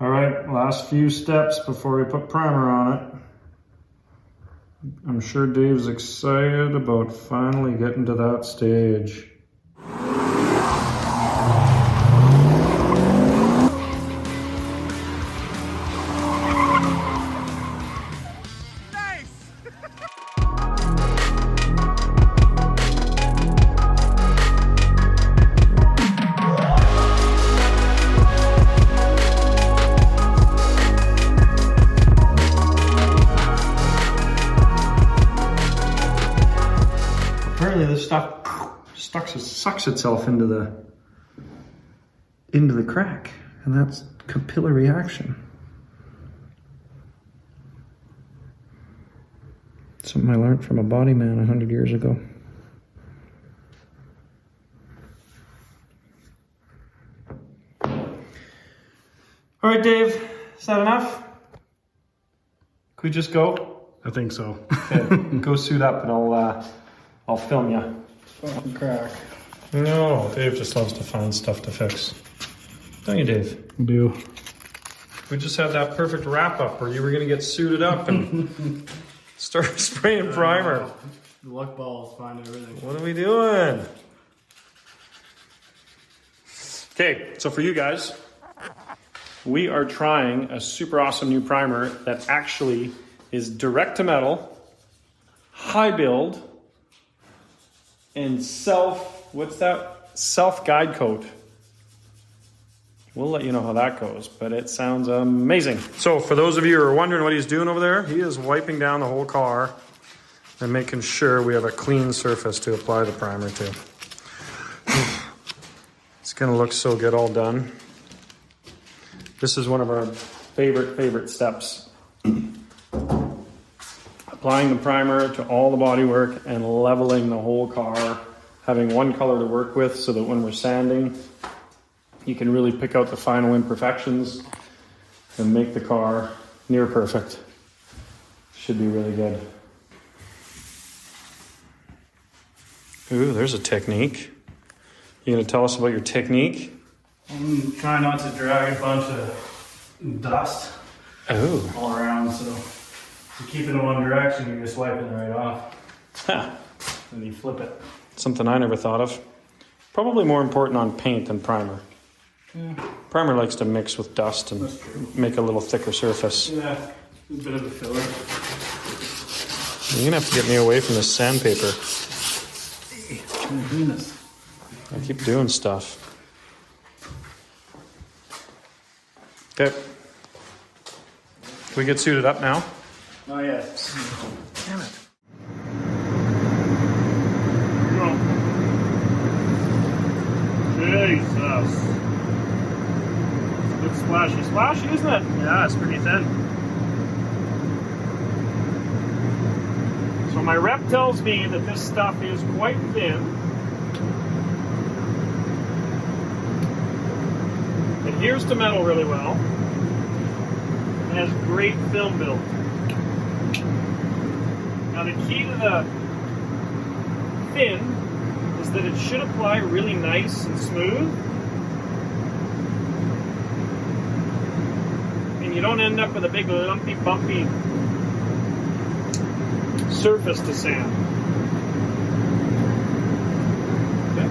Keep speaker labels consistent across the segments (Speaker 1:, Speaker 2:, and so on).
Speaker 1: All right, last few steps before we put primer on it. I'm sure Dave's excited about finally getting to that stage. Apparently this stuff sucks itself into the crack, and that's capillary action. Something I learned from a body man 100 years ago. All right, Dave, is that enough? Could we just go?
Speaker 2: I think so.
Speaker 1: Okay, go suit up and I'll film you.
Speaker 2: Fucking crack.
Speaker 1: No, Dave just loves to find stuff to fix. Don't you, Dave?
Speaker 2: I do.
Speaker 1: We just had that perfect wrap up where you were going to get suited up and start spraying primer.
Speaker 2: The luck balls find everything.
Speaker 1: What are we doing? Okay, so for you guys, we are trying a super awesome new primer that actually is direct to metal, high build, and self guide coat. We'll let you know how that goes, but it sounds amazing. So for those of you who are wondering what he's doing over there, he is wiping down the whole car and making sure we have a clean surface to apply the primer to. It's gonna look so good all done. This is one of our favorite steps. Applying the primer to all the bodywork and leveling the whole car, having one color to work with so that when we're sanding, you can really pick out the final imperfections and make the car near perfect. Should be really good. Ooh, there's a technique. You gonna tell us about your technique?
Speaker 2: I'm trying not to drag a bunch of dust all around, so if you keep it in one direction, you're just wiping it right off. And you flip it.
Speaker 1: Something I never thought of. Probably more important on paint than primer.
Speaker 2: Yeah.
Speaker 1: Primer likes to mix with dust and make a little thicker surface.
Speaker 2: Yeah, a bit of a filler.
Speaker 1: You're gonna have to get me away from this sandpaper.
Speaker 2: Oh my goodness.
Speaker 1: I keep doing stuff. Okay. Can we get suited up now?
Speaker 2: Oh yeah.
Speaker 1: Damn it.
Speaker 2: Jesus. It's splashy. Splashy, isn't it? Yeah, it's pretty thin.
Speaker 1: So my rep tells me that this stuff is quite thin. It adheres to metal really well. It has great film build. Now the key to the thin is that it should apply really nice and smooth. And you don't end up with a big lumpy, bumpy surface to sand. Okay.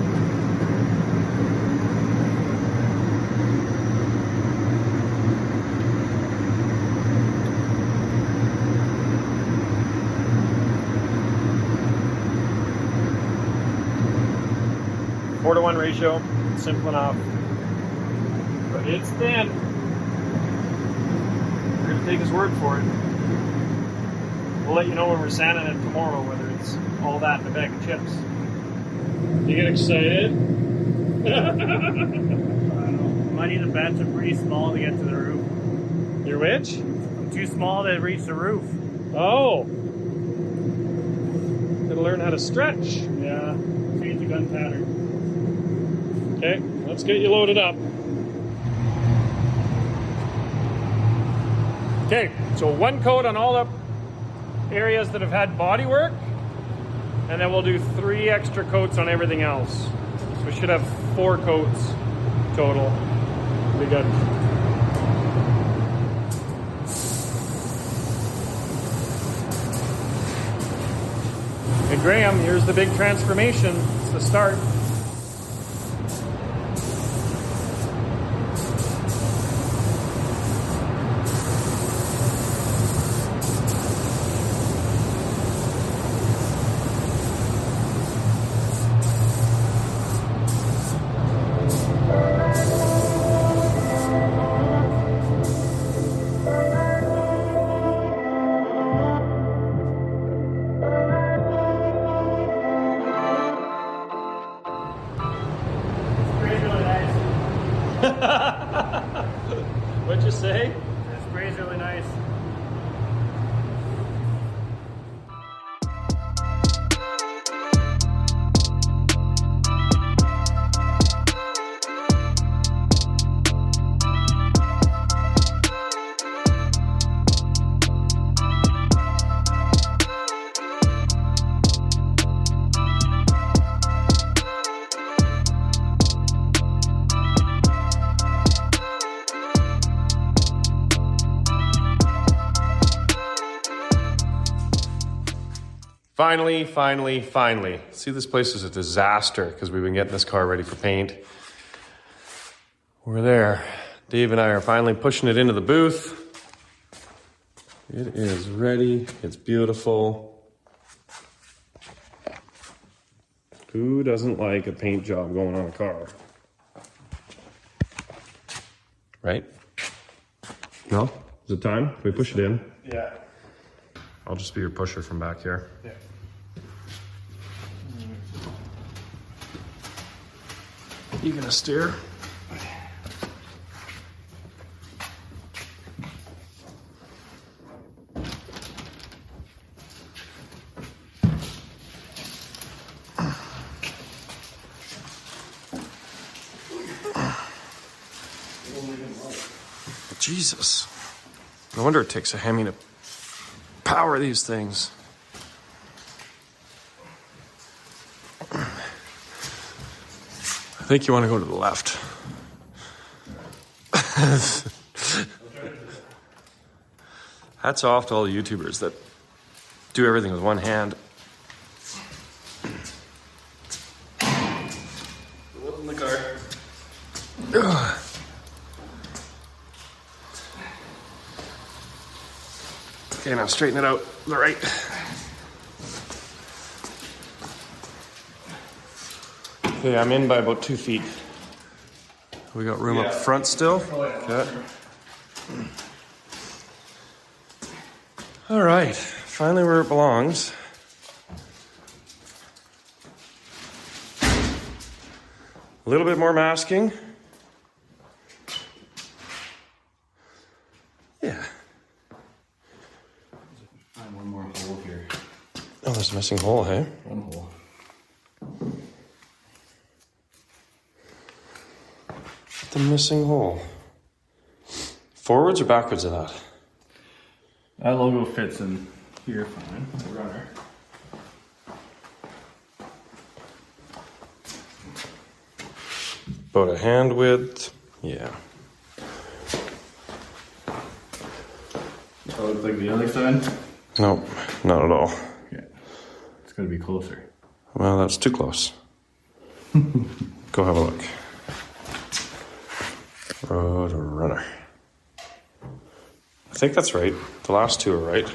Speaker 1: Four to 1 ratio, simple enough, but it's thin. We're gonna take his word for it. We'll let you know when we're sanding it tomorrow, whether it's all that in a bag of chips. You get excited?
Speaker 2: I don't know. Might need a bench. I'm pretty small to get to the roof.
Speaker 1: Your which?
Speaker 2: I'm too small to reach the roof.
Speaker 1: Oh. Gotta learn how to stretch.
Speaker 2: Yeah, change the gun pattern.
Speaker 1: Okay, let's get you loaded up. Okay, so one coat on all the areas that have had body work, and then we'll do 3 extra coats on everything else. So we should have 4 coats total. Be good. Graham, here's the big transformation. It's the start. What'd you say?
Speaker 2: The spray's really nice.
Speaker 3: Finally. See, this place is a disaster because we've been getting this car ready for paint. We're there. Dave and I are finally pushing it into the booth. It is ready. It's beautiful. Who doesn't like a paint job going on a car? Right? No? Is it time? Can we push it in?
Speaker 2: Yeah.
Speaker 3: I'll just be your pusher from back here.
Speaker 2: Yeah.
Speaker 3: You gonna steer? Jesus. No wonder it takes a Hemi to power these things. I think you want to go to the left. Hats off to all the YouTubers that do everything with one hand. Open the car. Okay, now straighten it out. The right. Okay, I'm in by about 2 feet. We got room up front still. Okay. All right, finally where it belongs. A little bit more masking. Yeah.
Speaker 2: Find one more hole here.
Speaker 3: Oh, there's a missing hole, hey?
Speaker 2: One hole.
Speaker 3: The missing hole. Forwards or backwards of that?
Speaker 2: That logo fits in here fine. The runner.
Speaker 3: About a hand width. Yeah.
Speaker 2: Oh, it's like the other side?
Speaker 3: Nope, not at all.
Speaker 2: Yeah. It's gotta be closer.
Speaker 3: Well, that's too close. Go have a look. Road Runner. I think that's right. The last two are right.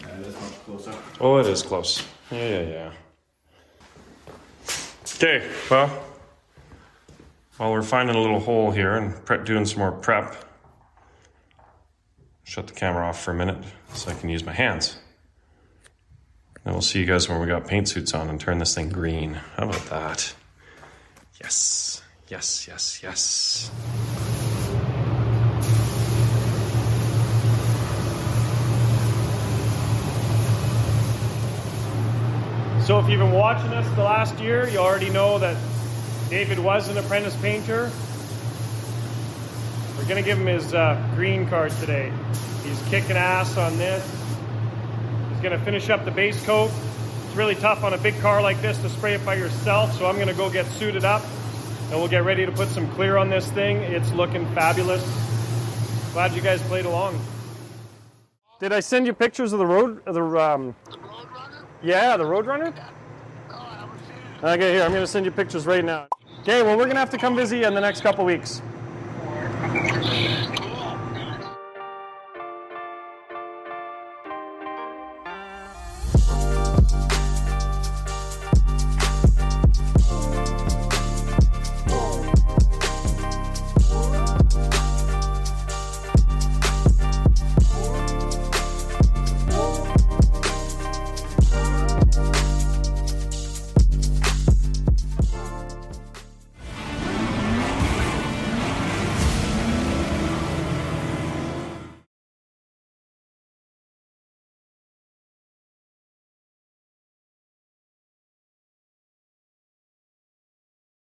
Speaker 2: Yeah, it is much closer.
Speaker 3: Oh, it is close. Yeah. Okay, well, while we're finding a little hole here and doing some more prep, shut the camera off for a minute so I can use my hands. And we'll see you guys when we got paint suits on and turn this thing green. How about that? Yes.
Speaker 1: So if you've been watching us the last year, you already know that David was an apprentice painter. We're gonna give him his green card today. He's kicking ass on this. He's gonna finish up the base coat. It's really tough on a big car like this to spray it by yourself, so I'm gonna go get suited up and we'll get ready to put some clear on this thing. It's looking fabulous. Glad you guys played along. Did I send you pictures of the road?
Speaker 4: The Road Runner?
Speaker 1: Yeah, the Road Runner.
Speaker 4: Oh, I haven't seen it.
Speaker 1: Okay, here I'm gonna send you pictures right now. Okay, well we're gonna have to come visit you in the next couple weeks.